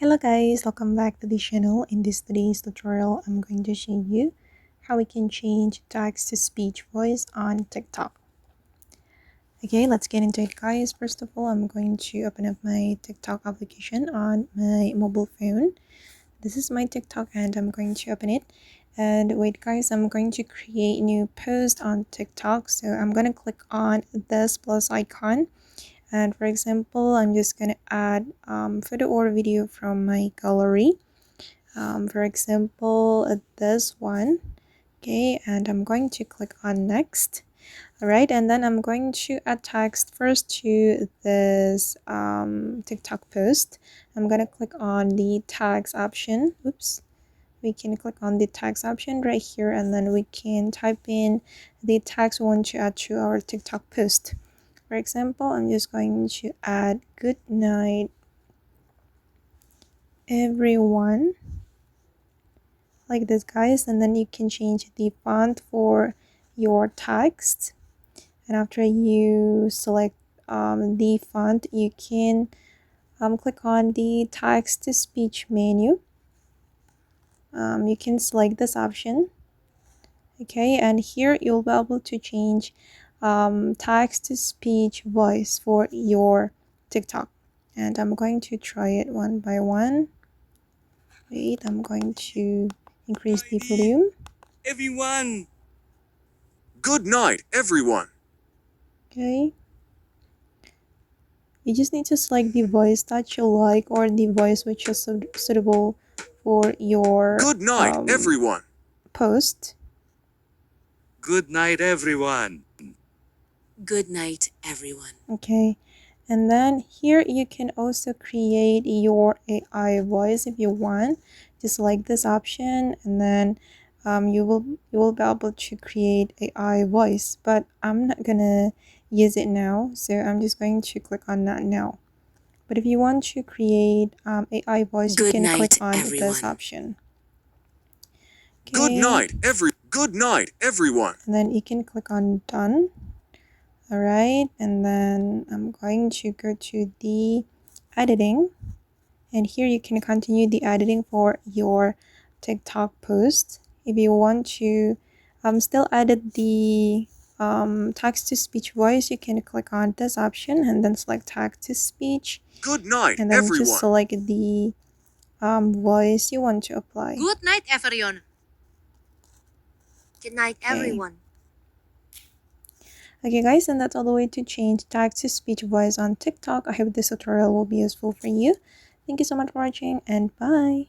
Hello guys, welcome back to the channel. In this today's tutorial, I'm going to show you how we can change text to speech voice on TikTok. Okay, let's get into it guys. First of all, I'm going to open up my TikTok application on my mobile phone. This is my TikTok and I'm going to open it. And wait guys, I'm going to create a new post on TikTok. So I'm going to click on this plus icon. And for example, I'm just going to add photo or video from my gallery. For example, this one. Okay, and I'm going to click on next. Alright, and then I'm going to add text first to this TikTok post. I'm going to click on the text option. Oops. We can click on the text option right here, and then we can type in the text we want to add to our TikTok post. For example, I'm just going to add good night everyone, like this guys, and then you can change the font for your text. And after you select the font, you can click on the text to speech menu. You can select this option. Okay, and here you'll be able to change text to speech voice for your TikTok. And I'm going to try it one by one. Wait, I'm going to increase the volume. Everyone. Good night, everyone. Okay. You just need to select the voice that you like or the voice which is suitable for your Good night, everyone. post. Good night, everyone. Good night, everyone. Okay. And then here you can also create your AI voice if you want. Just select this option, and then you will be able to create AI voice. But I'm not gonna use it now, so I'm just going to click on that now. But if you want to create AI voice, you can click on this option. Okay. Good night, everyone. And then you can click on done. Alright, and then I'm going to go to the editing, and here you can continue the editing for your TikTok post. If you want to still edit the text to speech voice, you can click on this option and then select text to speech. Good night, and then everyone. just select the voice you want to apply. Good night, everyone. Good night, everyone. Okay guys, and that's all the way to change text to speech voice on TikTok. I hope this tutorial will be useful for you. Thank you so much for watching, and bye.